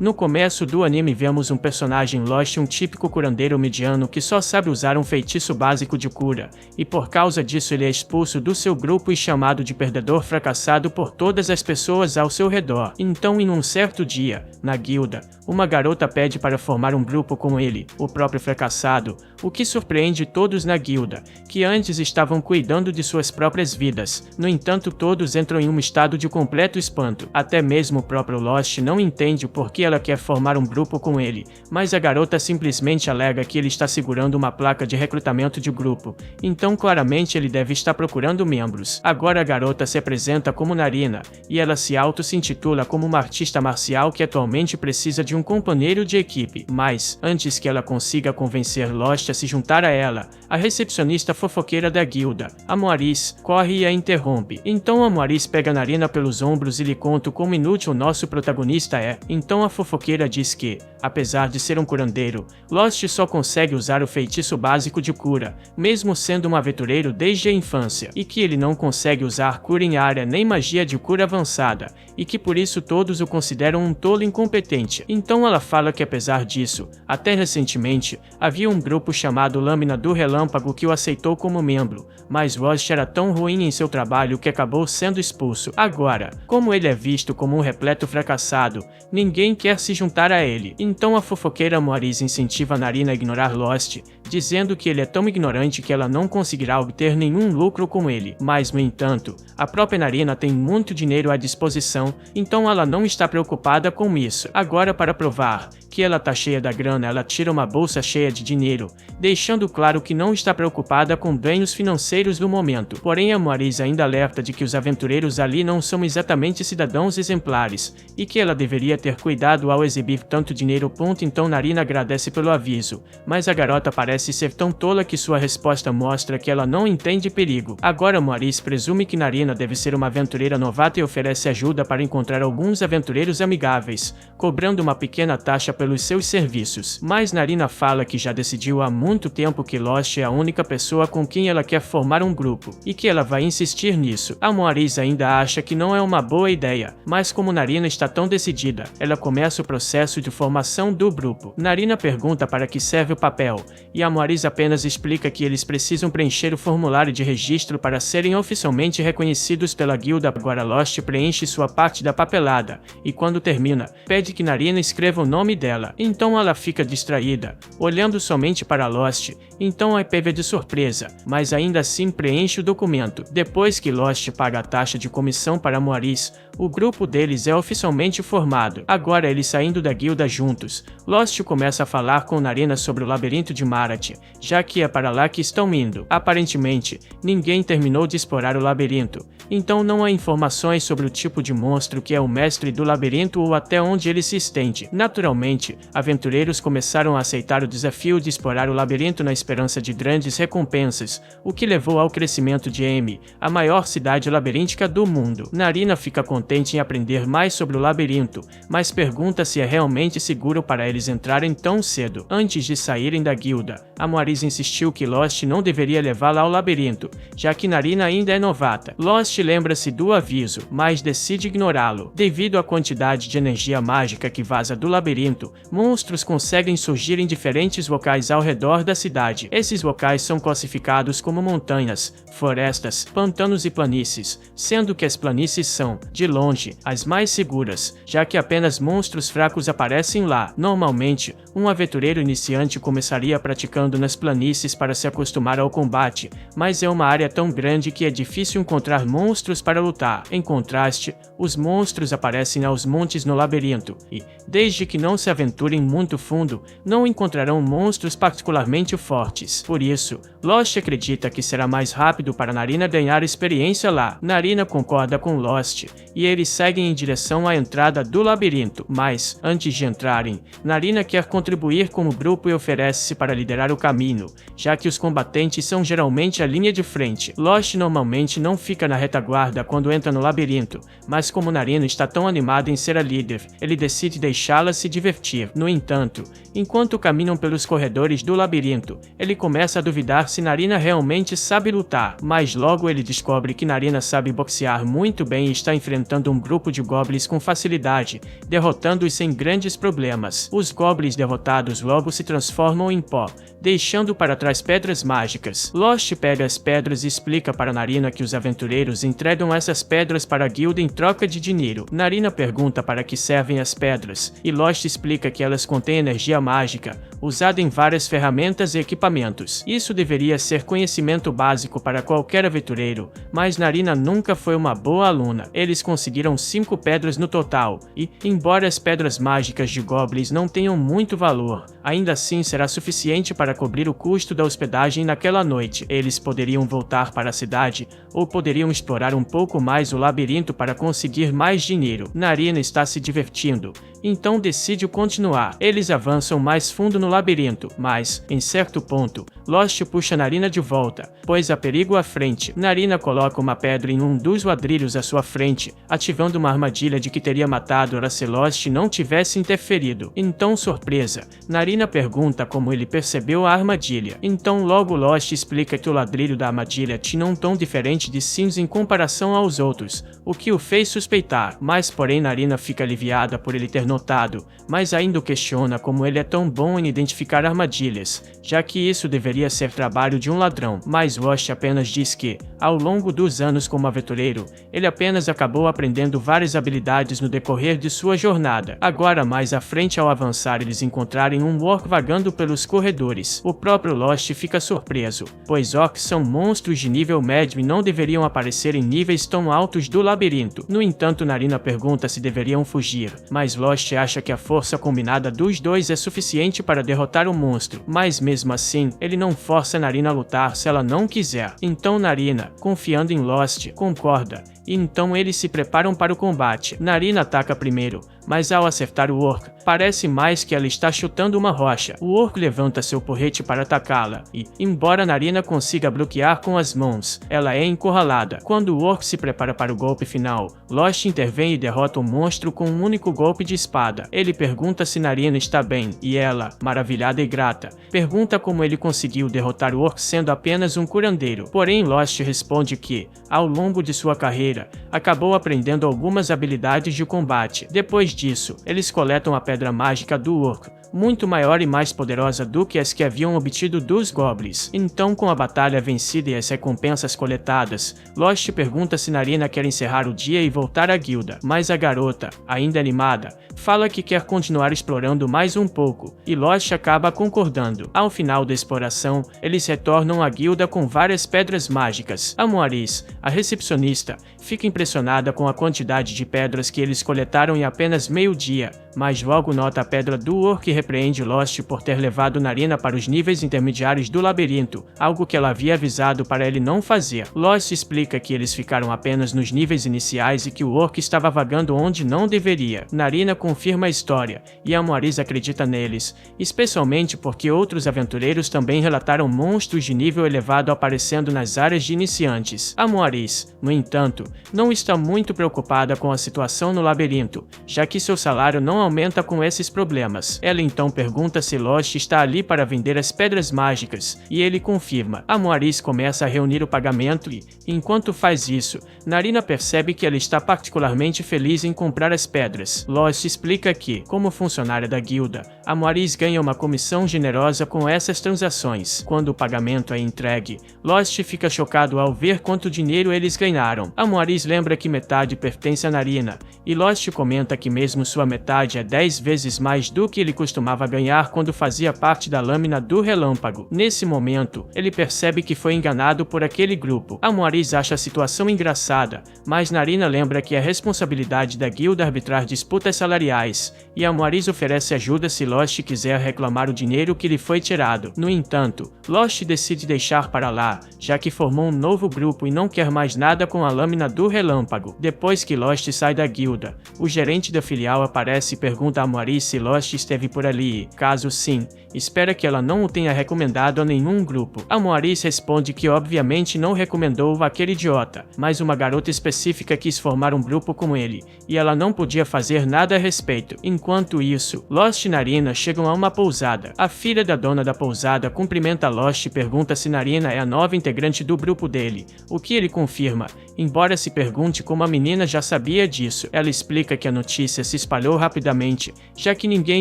No começo do anime vemos um personagem Lost, um típico curandeiro mediano que só sabe usar um feitiço básico de cura, e por causa disso ele é expulso do seu grupo e chamado de perdedor fracassado por todas as pessoas ao seu redor. Então em um certo dia, na guilda, uma garota pede para formar um grupo com ele, o próprio fracassado, o que surpreende todos na guilda, que antes estavam cuidando de suas próprias vidas. No entanto, todos entram em um estado de completo espanto. Até mesmo o próprio Lost não entende o porquê ela quer formar um grupo com ele, mas a garota simplesmente alega que ele está segurando uma placa de recrutamento de grupo, então claramente ele deve estar procurando membros. Agora a garota se apresenta como Narina, e ela se auto-se-intitula como uma artista marcial que atualmente precisa de um companheiro de equipe. Mas, antes que ela consiga convencer Lost a se juntar a ela, a recepcionista fofoqueira da guilda, a Moaris, corre e a interrompe. Então a Moaris pega Narina pelos ombros e lhe conta como inútil nosso protagonista é. Então a fofoqueira diz que, apesar de ser um curandeiro, Lost só consegue usar o feitiço básico de cura, mesmo sendo um aventureiro desde a infância, e que ele não consegue usar cura em área nem magia de cura avançada, e que por isso todos o consideram um tolo incompetente. Então ela fala que apesar disso, até recentemente, havia um grupo chamado Lâmina do Relâmpago que o aceitou como membro, mas Lost era tão ruim em seu trabalho que acabou sendo expulso. Agora, como ele é visto como um repleto fracassado, ninguém quer se juntar a ele. Então a fofoqueira Moaris incentiva Narina a ignorar Lost, dizendo que ele é tão ignorante que ela não conseguirá obter nenhum lucro com ele. Mas, no entanto, a própria Narina tem muito dinheiro à disposição, então ela não está preocupada com isso. Agora, para provar que ela tá cheia da grana, ela tira uma bolsa cheia de dinheiro, deixando claro que não está preocupada com ganhos financeiros no momento. Porém, a Moaris ainda alerta de que os aventureiros ali não são exatamente cidadãos exemplares, e que ela deveria ter cuidado ao exibir tanto dinheiro. Então Narina agradece pelo aviso, mas a garota parece ser tão tola que sua resposta mostra que ela não entende perigo. Agora Moaris presume que Narina deve ser uma aventureira novata e oferece ajuda para encontrar alguns aventureiros amigáveis, cobrando uma pequena taxa pelos seus serviços. Mas Narina fala que já decidiu há muito tempo que Lost é a única pessoa com quem ela quer formar um grupo, e que ela vai insistir nisso. A Moaris ainda acha que não é uma boa ideia, mas como Narina está tão decidida, ela começa o processo de formação do grupo. Narina pergunta para que serve o papel, e a Moaris apenas explica que eles precisam preencher o formulário de registro para serem oficialmente reconhecidos pela guilda. Agora Lost preenche sua parte da papelada, e quando termina, pede que Narina escreva o nome dela. Então ela fica distraída, olhando somente para Lost, então a pega de surpresa, mas ainda assim preenche o documento. Depois que Lost paga a taxa de comissão para Moaris, o grupo deles é oficialmente formado. Agora eles saindo da guilda juntos, Lost começa a falar com Narina sobre o labirinto de Marathi, já que é para lá que estão indo. Aparentemente, ninguém terminou de explorar o labirinto, então não há informações sobre o tipo de monstro que é o mestre do labirinto ou até onde ele se estende. Naturalmente, aventureiros começaram a aceitar o desafio de explorar o labirinto na esperança de grandes recompensas, o que levou ao crescimento de Emi, a maior cidade labiríntica do mundo. Narina fica contente em aprender mais sobre o labirinto, mas pergunta se é realmente seguro para eles entrarem tão cedo. Antes de saírem da guilda, a Moaris insistiu que Lost não deveria levá-la ao labirinto, já que Narina ainda é novata. Lost lembra-se do aviso, mas decide ignorá-lo. Devido à quantidade de energia mágica que vaza do labirinto, monstros conseguem surgir em diferentes locais ao redor da cidade. Esses locais são classificados como montanhas, florestas, pantanos e planícies, sendo que as planícies são, de longe, as mais seguras, já que apenas monstros fracos aparecem lá. Normalmente, um aventureiro iniciante começaria praticando nas planícies para se acostumar ao combate, mas é uma área tão grande que é difícil encontrar monstros para lutar. Em contraste, os monstros aparecem aos montes no labirinto, e, desde que não se aventurem muito fundo, não encontrarão monstros particularmente fortes. Por isso, Lost acredita que será mais rápido para Narina ganhar experiência lá. Narina concorda com Lost, e eles seguem em direção à entrada do labirinto. Mas, antes de entrarem, Narina quer contribuir com o grupo e oferece-se para liderar o caminho, já que os combatentes são geralmente a linha de frente. Lost normalmente não fica na retaguarda quando entra no labirinto, mas como Narina está tão animada em ser a líder, ele decide deixá-la se divertir. No entanto, enquanto caminham pelos corredores do labirinto, ele começa a duvidar se Narina realmente sabe lutar, mas logo ele descobre que Narina sabe boxear muito bem e está enfrentando enfrentando um grupo de goblins com facilidade, derrotando-os sem grandes problemas. Os goblins derrotados logo se transformam em pó, deixando para trás pedras mágicas. Lost pega as pedras e explica para Narina que os aventureiros entregam essas pedras para a guilda em troca de dinheiro. Narina pergunta para que servem as pedras, e Lost explica que elas contêm energia mágica, usada em várias ferramentas e equipamentos. Isso deveria ser conhecimento básico para qualquer aventureiro, mas Narina nunca foi uma boa aluna. Eles conseguiram 5 pedras no total, e, embora as pedras mágicas de goblins não tenham muito valor, ainda assim será suficiente para cobrir o custo da hospedagem naquela noite. Eles poderiam voltar para a cidade, ou poderiam explorar um pouco mais o labirinto para conseguir mais dinheiro. Narina está se divertindo, então decide continuar. Eles avançam mais fundo no labirinto, mas, em certo ponto, Lost puxa Narina de volta, pois há perigo à frente. Narina coloca uma pedra em um dos ladrilhos à sua frente, ativando uma armadilha de que teria matado ora se Lost não tivesse interferido. Então, surpresa, Narina pergunta como ele percebeu a armadilha. Então logo Lost explica que o ladrilho da armadilha tinha um tom diferente de cinza em comparação aos outros, o que o fez suspeitar. Mas porém Narina fica aliviada por ele ter notado, mas ainda o questiona como ele é tão bom em identificar armadilhas, já que isso deveria ser trabalho de um ladrão. Mas Lost apenas diz que, ao longo dos anos como aventureiro, ele apenas acabou aprendendo várias habilidades no decorrer de sua jornada. Agora mais à frente, ao avançar, eles encontrarem um orc vagando pelos corredores. O próprio Lost fica surpreso, pois orcs são monstros de nível médio e não deveriam aparecer em níveis tão altos do labirinto. No entanto, Narina pergunta se deveriam fugir, mas Lost acha que a força combinada dos dois é suficiente para derrotar o monstro, mas mesmo assim, ele não força Narina a lutar se ela não quiser. Então Narina, confiando em Lost, concorda, e então eles se preparam para o combate. Narina ataca primeiro, mas ao acertar o orc, parece mais que ela está chutando uma rocha. O orc levanta seu porrete para atacá-la, e, embora Narina consiga bloquear com as mãos, ela é encurralada. Quando o orc se prepara para o golpe final, Lost intervém e derrota o monstro com um único golpe de espada. Ele pergunta se Narina está bem, e ela, maravilhada e grata, pergunta como ele conseguiu derrotar o orc sendo apenas um curandeiro. Porém Lost responde que, ao longo de sua carreira, acabou aprendendo algumas habilidades de combate. Depois disso, eles coletam a pedra mágica do orc, muito maior e mais poderosa do que as que haviam obtido dos goblins. Então, com a batalha vencida e as recompensas coletadas, Lost pergunta se Narina quer encerrar o dia e voltar à guilda, mas a garota, ainda animada, fala que quer continuar explorando mais um pouco, e Lost acaba concordando. Ao final da exploração, eles retornam à guilda com várias pedras mágicas. A Moaris, a recepcionista, fica impressionada com a quantidade de pedras que eles coletaram em apenas meio-dia, mas logo nota a pedra do orc e repreende Lost por ter levado Narina para os níveis intermediários do labirinto, algo que ela havia avisado para ele não fazer. Lost explica que eles ficaram apenas nos níveis iniciais e que o orc estava vagando onde não deveria. Narina confirma a história, e a Moaris acredita neles, especialmente porque outros aventureiros também relataram monstros de nível elevado aparecendo nas áreas de iniciantes. A Moaris, no entanto, não está muito preocupada com a situação no labirinto, já que seu salário não aumenta com esses problemas. Ela então pergunta se Lost está ali para vender as pedras mágicas, e ele confirma. A Moaris começa a reunir o pagamento e, enquanto faz isso, Narina percebe que ela está particularmente feliz em comprar as pedras. Lost explica que, como funcionária da guilda, a Moaris ganha uma comissão generosa com essas transações. Quando o pagamento é entregue, Lost fica chocado ao ver quanto dinheiro eles ganharam. A Moaris lembra que metade pertence a Narina, e Lost comenta que mesmo sua metade é 10 vezes mais do que ele costumava ganhar quando fazia parte da Lâmina do Relâmpago. Nesse momento, ele percebe que foi enganado por aquele grupo. A Moaris acha a situação engraçada, mas Narina lembra que é responsabilidade da guilda arbitrar disputas salariais, e a Moaris oferece ajuda se Lost quiser reclamar o dinheiro que lhe foi tirado. No entanto, Lost decide deixar para lá, já que formou um novo grupo e não quer mais nada com a Lâmina do Relâmpago. Depois que Lost sai da guilda, o gerente da filial aparece pergunta a Mori se Lost esteve por ali. Caso sim, espera que ela não o tenha recomendado a nenhum grupo. A Mori responde que obviamente não recomendou aquele idiota, mas uma garota específica quis formar um grupo com ele, e ela não podia fazer nada a respeito. Enquanto isso, Lost e Narina chegam a uma pousada. A filha da dona da pousada cumprimenta Lost e pergunta se Narina é a nova integrante do grupo dele, o que ele confirma, embora se pergunte como a menina já sabia disso. Ela explica que a notícia se espalhou rapidamente, já que ninguém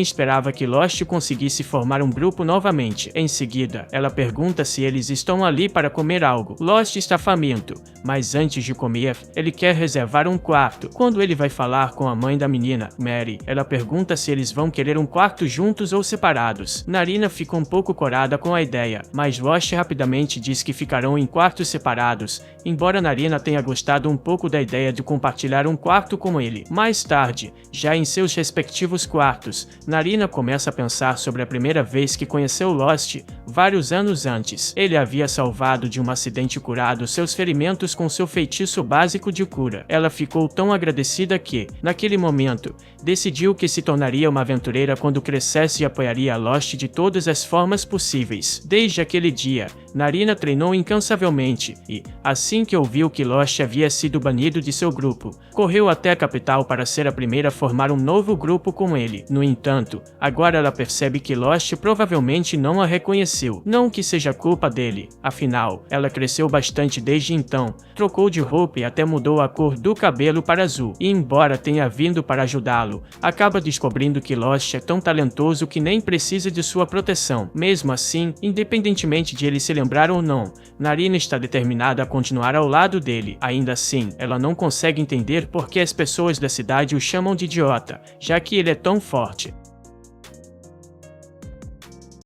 esperava que Lost conseguisse formar um grupo novamente. Em seguida, ela pergunta se eles estão ali para comer algo. Lost está faminto, mas antes de comer, ele quer reservar um quarto. Quando ele vai falar com a mãe da menina, Mary, ela pergunta se eles vão querer um quarto juntos ou separados. Narina fica um pouco corada com a ideia, mas Lost rapidamente diz que ficarão em quartos separados, embora Narina tenha gostado um pouco da ideia de compartilhar um quarto com ele. Mais tarde, já em seus respectivos quartos, Narina começa a pensar sobre a primeira vez que conheceu Lost, vários anos antes. Ele havia salvado de um acidente e curado seus ferimentos com seu feitiço básico de cura. Ela ficou tão agradecida que, naquele momento, decidiu que se tornaria uma aventureira quando crescesse e apoiaria Lost de todas as formas possíveis. Desde aquele dia, Narina treinou incansavelmente e, assim que ouviu que Lost havia sido banido de seu grupo, correu até a capital para ser a primeira a formar um novo grupo com ele. No entanto, agora ela percebe que Lost provavelmente não a reconheceu. Não que seja culpa dele, afinal, ela cresceu bastante desde então, trocou de roupa e até mudou a cor do cabelo para azul, e embora tenha vindo para ajudá-lo, acaba descobrindo que Lost é tão talentoso que nem precisa de sua proteção. Mesmo assim, independentemente de ele se lembrar ou não, Narina está determinada a continuar ao lado dele. Ainda assim, ela não consegue entender por que as pessoas da cidade o chamam de idiota, já que ele é tão forte.